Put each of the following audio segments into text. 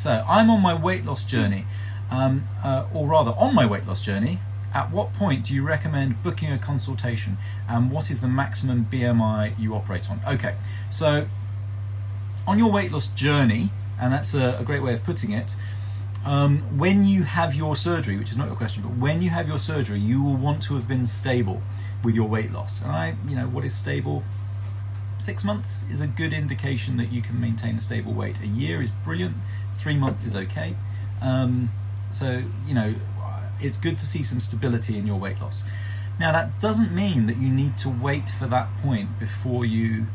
So I'm on my weight loss journey, or rather on my weight loss journey. At what point do you recommend booking a consultation, and what is the maximum BMI you operate on? Okay, so on your weight loss journey, and that's a great way of putting it, when you have your surgery, which is not your question, but when you have your surgery, you will want to have been stable with your weight loss. And what is stable? 6 months is a good indication that you can maintain a stable weight. A year is brilliant. 3 months is okay. It's good to see some stability in your weight loss. Now, that doesn't mean that you need to wait for that point before you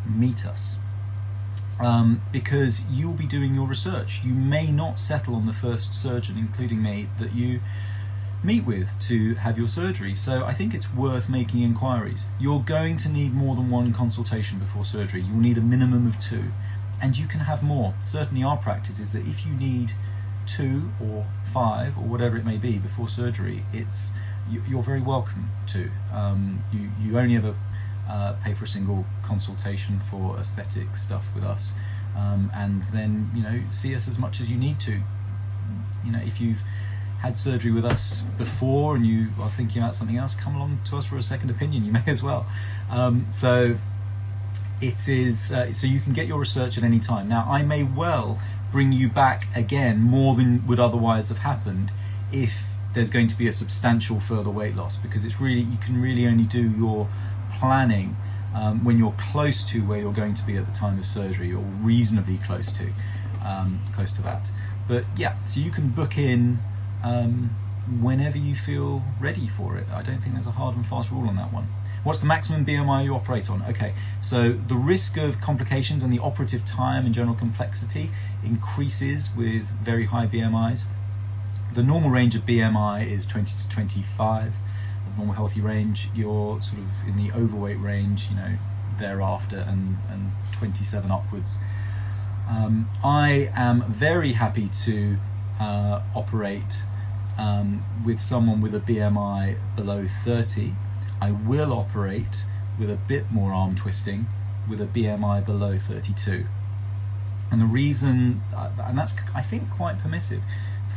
meet us, because you'll be doing your research. You may not settle on the first surgeon, including me, that you meet with to have your surgery. So I think it's worth making inquiries. You're going to need more than one consultation before surgery. You'll need a minimum of 2, and you can have more. Certainly our practice is that if you need 2 or 5 or whatever it may be before surgery, you're very welcome to. You only ever pay for a single consultation for aesthetic stuff with us, and then see us as much as you need to. If you've had surgery with us before and you are thinking about something else, come along to us for a second opinion. You may as well. So it is so you can get your research at any time. Now, I may well bring you back again more than would otherwise have happened if there's going to be a substantial further weight loss, because you can really only do your planning when you're close to where you're going to be at the time of surgery, or reasonably close to that. But yeah, so you can book in whenever you feel ready for it. I don't think there's a hard and fast rule on that one. What's the maximum BMI you operate on? Okay, so the risk of complications and the operative time and general complexity increases with very high BMIs. The normal range of BMI is 20 to 25. The normal healthy range, you're sort of in the overweight range, thereafter, and 27 upwards. I am very happy to operate with someone with a BMI below 30. I will operate with a bit more arm twisting with a BMI below 32. And the reason, and that's I think quite permissive,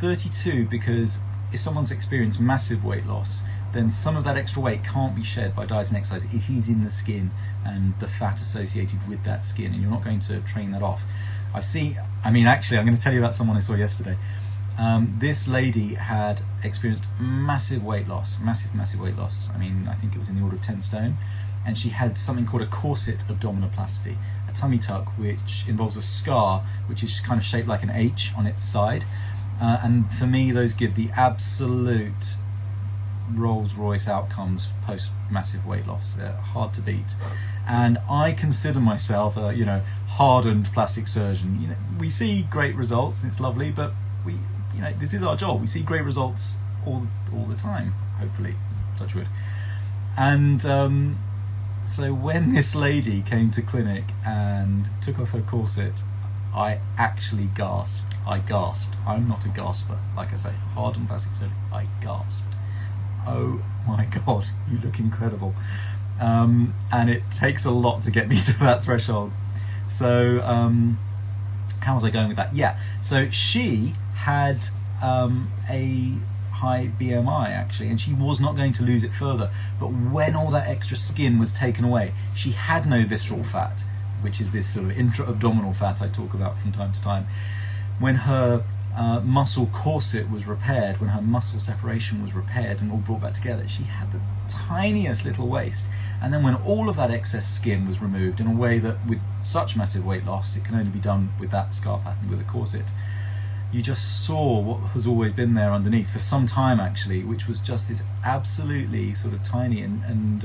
32, because if someone's experienced massive weight loss, then some of that extra weight can't be shed by diet and exercise. It is in the skin and the fat associated with that skin, and you're not going to train that off. Actually, I'm going to tell you about someone I saw yesterday. This lady had experienced massive weight loss, massive weight loss. I think it was in the order of 10 stone, and she had something called a corset abdominoplasty, a tummy tuck, which involves a scar which is kind of shaped like an H on its side, and for me those give the absolute Rolls-Royce outcomes post massive weight loss. They're hard to beat, and I consider myself a hardened plastic surgeon. We see great results and it's lovely, but this is our job. We see great results all the time, hopefully, touch wood. And so when this lady came to clinic and took off her corset, I actually gasped. I'm not a gasper, like I say, hardened plastic surgery. I gasped. Oh my God, you look incredible. And it takes a lot to get me to that threshold. So how was I going with that? Yeah, so she had a high BMI actually, and she was not going to lose it further, but when all that extra skin was taken away, she had no visceral fat, which is this sort of intra-abdominal fat I talk about from time to time. When her muscle corset was repaired, when her muscle separation was repaired and all brought back together, she had the tiniest little waist. And then when all of that excess skin was removed in a way that with such massive weight loss it can only be done with that scar pattern with a corset, you just saw what has always been there underneath for some time actually, which was just this absolutely sort of tiny and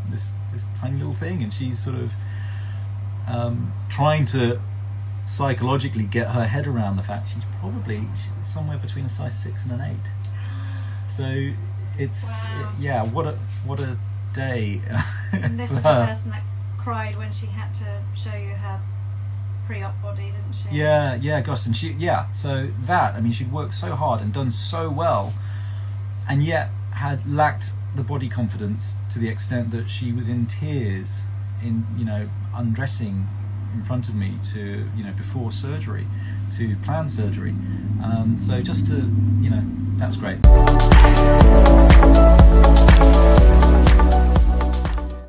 this tiny little thing, and she's sort of trying to psychologically get her head around the fact she's probably somewhere between a size 6 and an 8. So it's wow. What a day. And this is the person that cried when she had to show you her pre-op body, didn't she? Yeah, gosh, and so that, she'd worked so hard and done so well, and yet had lacked the body confidence to the extent that she was in tears in undressing in front of me to, before surgery, to plan surgery. So just to, that's great.